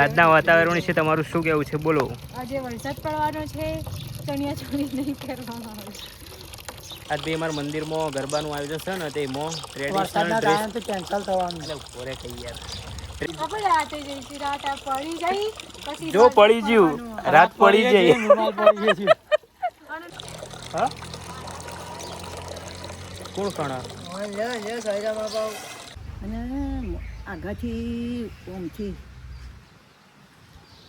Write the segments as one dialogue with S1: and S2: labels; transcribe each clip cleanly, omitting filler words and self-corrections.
S1: આજના વાતાવરણ વિશે તમારું શું કહેવું છે? બોલો.
S2: આજે વરસાદ પડવાનો છે, ચણિયા ચોળી નહીં પહેરવામાં આવે.
S1: આજ બી અમારા મંદિરમાં ગરબાનું આયોજન છે ને, તેમાં
S3: ટ્રેડિશનલ ડ્રેસ કેન્સલ થવાનું.
S1: એટલે પોરે કહી યાર.
S2: આપણે રાતે જઈશું, રાત પડી જાય પછી
S1: જો પડી ગયું, રાત પડી જાય. હા કોણ ખાણા?
S3: અને આગળથી ઓમથી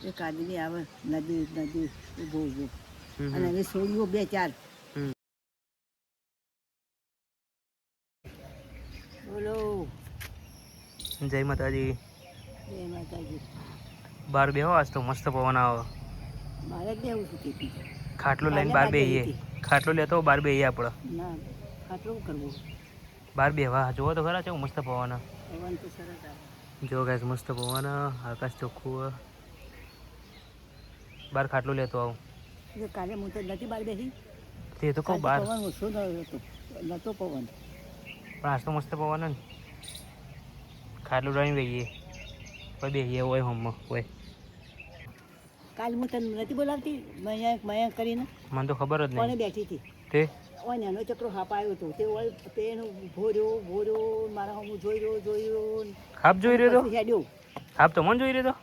S3: એક આદમી આવે, નદી નદી ઊભો ઊભો, અને હવે સોળીઓ 2-4. બોલો.
S1: જય માતાજી.
S3: જય માતાજી.
S1: બાર બેહો, આજ તો મસ્ત પવન આવે.
S3: મારે જ બેવું છું કે
S1: ખાટલો લઈને બાર બેહીએ. ખાટલો લેતો બાર બેહીએ આપણે.
S3: ના ખાટલું કરવું
S1: બાર બેહવા જોવો તો ખરા, કેવું મસ્ત પવન.
S3: પવન તો સરસ આવે.
S1: જો ગાઈસ મસ્ત પવન, આકાશ ચોખ્ખું. બાર ખાટલો લેતો આવું.
S3: કાલે હું તો નથી બાર બેસી,
S1: તે તો કહું બાર
S3: પવન ઓછો નતો પવન,
S1: પણ આજ તો મસ્ત પવન ને. ખાટલું લઈને બેહીએ, પછી બેહીએ હોય હમમાં હોય.
S3: કાલે હું તને નથી બોલાવતી મયા કરીને?
S1: મને તો ખબર જ
S3: કોને
S1: નહીં.
S3: બેઠી હતી
S1: તે
S3: ઓય નાનો ચક્રો હાપ આવ્યો હતો, તે ઓય પેનો ભોર્યો મારા હું જોઈ રહ્યો
S1: હાપ જોઈ રહ્યો તો?
S3: હેડ્યો.
S1: હાપ તો મને જોઈ રહ્યો તો?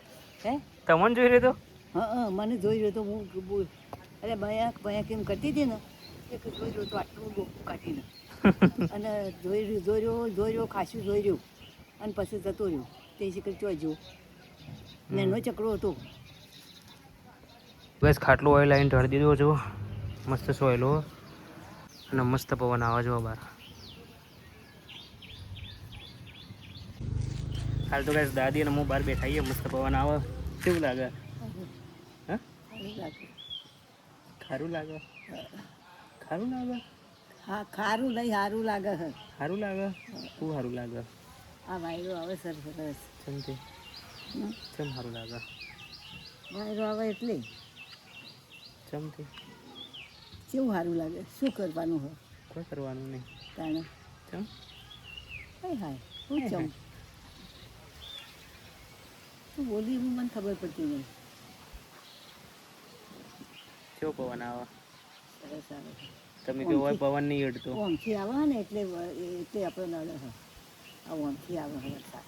S3: હે
S1: તમને જોઈ રહ્યો તો?
S3: હા મને જોઈ રહ્યો તો. હું અરે મયા કેમ કરતી હતી ને, એક જોઈ રહ્યો તો આટલું ડોકું કાઢીને, અને જોઈ રહ્યો ખાસું જોઈ રહ્યો, અને પછી જતો રહ્યો. તે શીખર ચોજો નાનો ચક્રો હતો.
S1: બસ ખાટલો ઓઇલ લાવીને ઢળી દીધો જો, મસ્ત સોયલો, અને મસ્ત પવન આવે જો બહાર. હાલ તો ગાઈસ દાદી અને હું બહાર બેઠા છીએ, મસ્ત પવન આવે. કેવું લાગે? હા ખારું લાગે. ખારું લાગે.
S3: હા ખારું નહીં, સારું લાગે.
S1: સારું લાગે. ખૂબ સારું લાગે.
S3: આ વાયરો આવે સરસ.
S1: ચમથી ચમ સારું લાગે.
S3: વાયરો આવે એટલે
S1: ચમથી
S3: કેવું સારું લાગે. શું કરવાનું હોય?
S1: કોઈ કરવાનું નહીં.
S3: તાણે
S1: ચમ
S3: હાય શું ચમ તું બોલી, હું મને ખબર પડતી નહીં.
S1: કેવો પવન આવે.
S3: સરસ આવે.
S1: તમે કહો હોય પવન નહીં અડતો.
S3: ઓમથી આવે ને એટલે આપણે નડે હોય. આ ઓમથી આવે વરસાદ.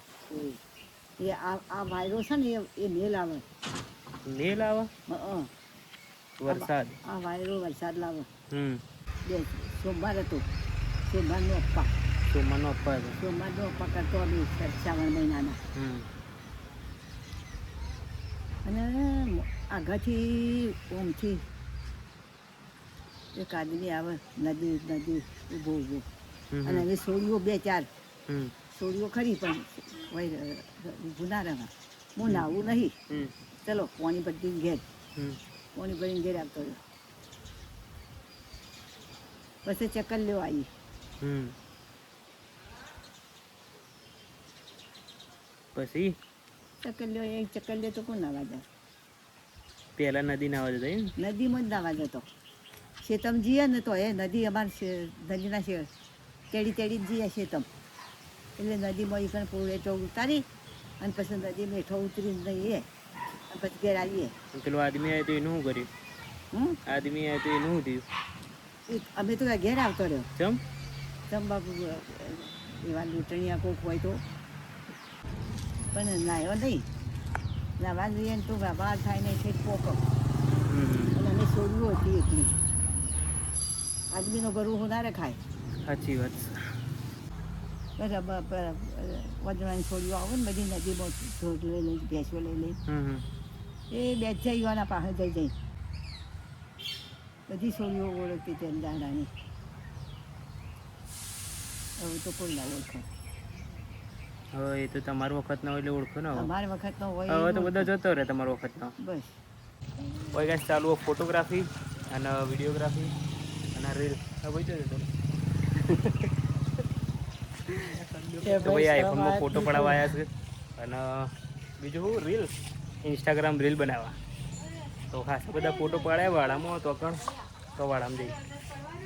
S3: એ આ વાયરો છે ને એ મેલ આવે.
S1: મેલ આવે વરસાદ.
S3: આ વાયરો વરસાદ લાવે.
S1: બે
S3: સોમવાર હતો, સોમવારનો અપ્પા.
S1: સોમવારનો અપ્પા હતો.
S3: સોમવારનો અપ્પા કરતો બી શ્રાવણ મહિનાના. અને આગળથી ઓમથી એક આદમી આવે, નદી ઊભો ઊભો, અને હવે સોળીઓ 2-4. સોળીઓ ખરી પણ ઊભું ના રહે. હું નાવું નહીં, ચલો પાણી ભરીને ઘેર. પાણી ભરીને ઘેર આવતો રહ્યો. પછી ચક્કર લેવા આવી.
S1: પછી
S3: ચક્કર લે તો કોણ નાવા જાય?
S1: પહેલા નદી નાવા જતા
S3: નદીમાં જ નાવા જતો. શેતમ જઈએ ને તો એ નદી અમારે નદીના તેડી જ જઈએ શેતમ. એટલે નદીમાં એ પણ પૂરે તો ઉતારી, અને પછી નદી મેઠો ઉતરીને જઈએ, અને પછી ઘેર આવીએ.
S1: પેલો આદમી આવ્યો તો એનું શું કર્યું? આદમી આવ્યો તો એનું શું થયું?
S3: અમે તો ઘેર આવતો રહ્યો.
S1: ચમ
S3: બાપુ એવા લૂંટણીયા કોક હોય તો, પણ નાયો નહીં. નાવા જઈએ ને તો બહાર થાય ને છે પોકો. અને અમે છોડવું હતી એટલી. આદમીનો ભરવું ના રખાય.
S1: સાચી વાત.
S3: વજવાની છોડીઓ આવે ને બધી નદીમાં ઢોર લઈ ભેંસો લઈ એ બેચાઈવાના પાસે જઈ બધી છોડીઓ ઓળખતી તેમ દાડાની. હવે તો કોઈ ના ઓળખે.
S1: હવે એ તો તમારો વખત ના હોય એટલે ઓળખો ને.
S3: અમારા વખત નો હોય
S1: હવે તો બધા જતો રહે તમારો વખત નો.
S3: બસ
S1: હોય ગાઈસ ચાલુ ફોટોગ્રાફી અને વિડીયોગ્રાફી અને રીલ. હવે તો ભાઈ આઈફોનમાં ફોટો પડાવવા આવ્યા છે, અને બીજું શું રીલ, ઇન્સ્ટાગ્રામ રીલ બનાવવા. તો ખાસ બધા ફોટો પડાય વાડામાં તો પણ તો વાડામાં જઈ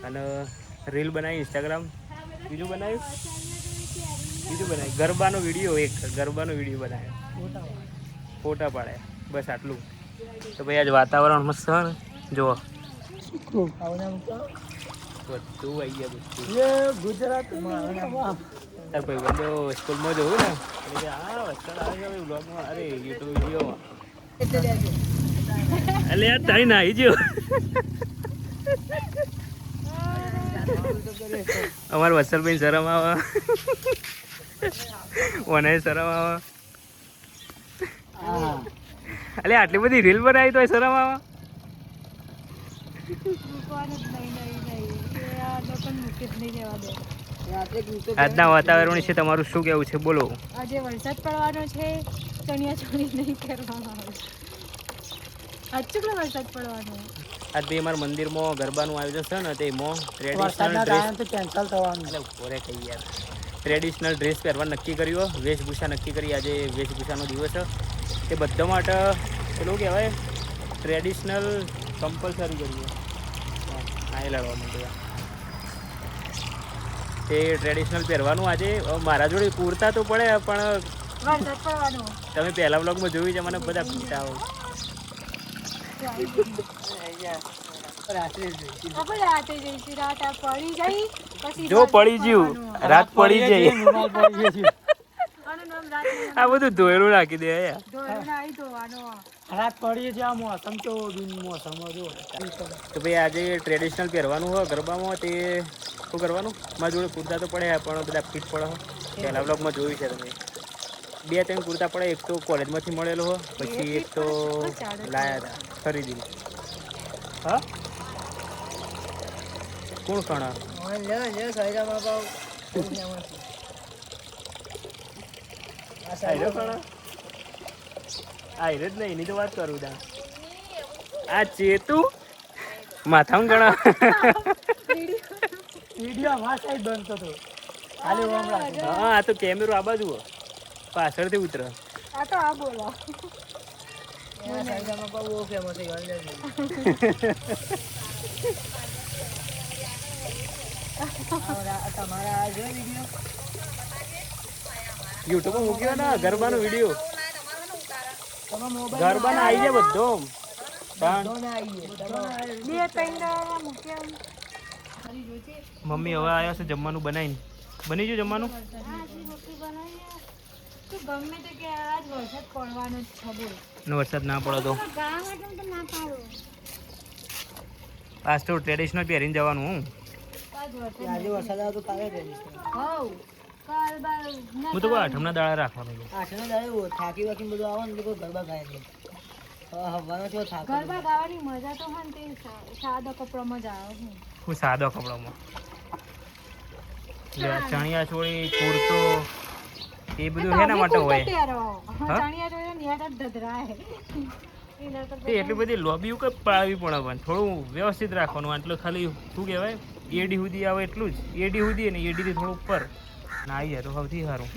S1: અને રીલ બનાવી ઇન્સ્ટાગ્રામ. બીજું બનાવ્યું ગરબાનો વિડીયો બનાવ્યો. ફોટા પાડ્યા, બસ આટલું. તો ભાઈ આજ વાતાવરણ મસ્ત છે ને, જુઓ બધું આવી ગયા બધું. તાર ભાઈ બંધો સ્કૂલમાં જવું ને એટલે હા વસ્તુ આવે છે બ્લોગમાં, અરે યુટ્યુબ વિડીયોમાં. એટલે યાર તારી નાઈ ગયો. અમારે વત્સલભાઈ શરમ આવે, ઓને શરમ આવે. એટલે આટલી બધી રીલ બનાવી તો શરમ આવે. આજના વાતાવરણ વિશે તમારું શું કેવું છે, બોલો.
S2: આજે વરસાદ પડવાનો છે, ચણિયા ચોળી નહીં કરવામાં આવે. સાચું કે વરસાદ પડવાનો?
S1: આજ ભાઈ અમારા મંદિરમાં ગરબાનું આયોજન છે ને, તેમાં ટ્રેડિશનલ ડ્રેસ કેન્સલ થવાનું. એટલે પોરે કહી યાર, ટ્રેડિશનલ ડ્રેસ પહેરવા નક્કી કર્યું, વેશભૂષા નક્કી કરી. આજે વેશભૂષાનો દિવસ છે, તે બધા માટે પેલું કહેવાય ટ્રેડિશનલ કમ્પલસરી કર્યું. હા એ લડવા માંડ્યા તે ટ્રેડિશનલ પહેરવાનું. આજે મારા જોડે કુર્તા તો પડે પણ
S2: વરસાદ પડવાનો.
S1: તમે પહેલા બ્લોગમાં જોયું છે મને બધા પીતા હોય.
S2: આપણે રાતે જઈશું, રાત આ પડી જાય પછી
S1: જો પડી ગયું, રાત પડી જાય.
S2: આનું નામ રાત નહીં.
S1: આ બધું ધોયેલું રાખી દે યાર.
S2: ધોઈને નાહી ધોવાનો.
S4: રાત પડી છે, આ મોસમ તો બિન મોસમ જો.
S1: તો ભાઈ આજે ટ્રેડિશનલ પહેરવાનું હોય ગરબામાં, તે શું કરવાનું? મારા જોડે કુર્તા તો પડે પણ બધા ફિટ પડે. પહેલા બ્લોગમાં જોયું છે તમે, 2-3 કુર્તા પડે. એક તો કોલેજમાંથી મળેલો હોય, પછી એક તો લાયા હતા ખરીદી. હા કોણ ખણા આયરે જ નહીં, એની તો વાત કરું તા. આ ચેતુ માથામાં ગણા.
S4: વિડીયો માં સાઈડ બનતો હતો, ખાલી ઓમ રાખો.
S1: હા આ તો કેમેરો આ બાજુ હોય, પાછળથી ઉતરે.
S2: આ તો આ બોલો.
S3: તમારા જોઈ વિડીયો
S1: યુટ્યુબમાં મૂક્યો ને ગરબાનો વિડીયો. ગરબાનો આવી જાય બધો.
S2: બે ત્રણ મૂક્યા.
S1: મમ્મી હવે આવ્યા છે જમવાનું બનાવીને. બની ગયું જમવાનું?
S2: તો ગમે તે કે આજ વરસાદ પડવાનો જ છે બોલ.
S1: ને વરસાદ ના પડે તો આજ તો ટ્રેડિશનલ પહેરીને જવાનું. હું
S3: આજે વરસાદ આવે તો કાલે રહીશ.
S1: હું તો કોઈ આઠમના દાડા રાખવાનું છે.
S3: આઠનો દાડે થાકી વાકી બધું આવે ને તો ગરબા ગાય છે. હવાનો છો થાક
S2: ગરબા ગાવાની મજા તો હોય ને તે સાદા કપડામાં જ આવે છે.
S1: હું સાદો કપડામાં ચણિયા ચોળી કુર્તો એ બધું એના માટે હોય.
S2: ચણિયા ચોળી ને યાર ધધરાય.
S1: તે એટલી બધી લોબી કે પાળવી પડે પણ થોડું વ્યવસ્થિત રાખવાનું. આટલું ખાલી શું કહેવાય એડી સુધી આવે એટલું જ. એડી સુધી અને એડીથી થોડું ઉપર ના આવી જાય તો સૌથી સારું.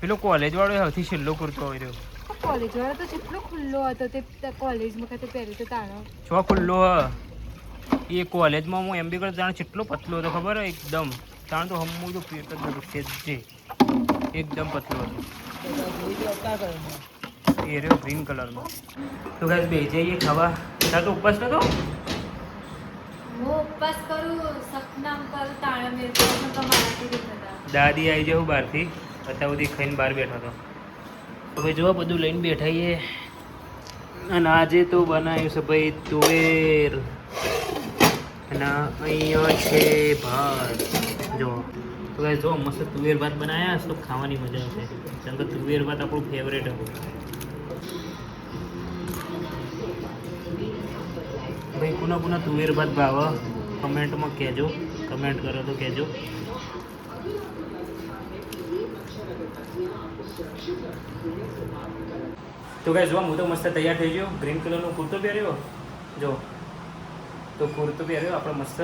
S1: પેલો કોલેજ વાળો સૌથી છેલ્લો કુર્તો હોય રહ્યો.
S2: કોલેજ વાળો તો જેટલો ખુલ્લો હતો તે કોલેજમાં ખાતે પહેર્યો તો તાણો
S1: છો ખુલ્લો હ. એ કોલેજમાં હું એમ બી કરતો જાણ કેટલો પતલો હતો ખબર હોય એકદમ. તાણ તો હમું તો પેટ જ નતું છે એકદમ પતલો હતો. એ રહ્યો ગ્રીન કલરનો. તો ગાઈસ બે જઈએ ખાવા. તાર તો ઉપવાસ નતો?
S2: હું ઉપવાસ કરું, સપનામ કરું, તાણા મેર કરું તો મારાથી નહીં થતા.
S1: દાદી આવી જાઉં બહારથી, અત્યાર સુધી ખાઈને બહાર બેઠો હતો. તો ભાઈ જો બધું લઈને બેઠાઈએ. અને આજે તો બનાવ્યું છે ભાઈ તુવેર, અને અહીંયા છે ભાત. જો તો ભાઈ જો મસ્ત તુવેર ભાત બનાવ્યા તો ખાવાની મજા આવશે. કેમ કે તુવેર ભાત આપણું ફેવરેટ હતું. ભાઈ કોના કોના તુવેર ભાત ભાવે કમેન્ટમાં કહેજો. કમેન્ટ કરો તો કહેજો. તો ગાઈસ જો હું તો મસ્ત તૈયાર થઈ ગયો. ગ્રીન કલરનો કુર્તો પહેર્યો. જો તો કુર્તો પહેર્યો આપણે મસ્ત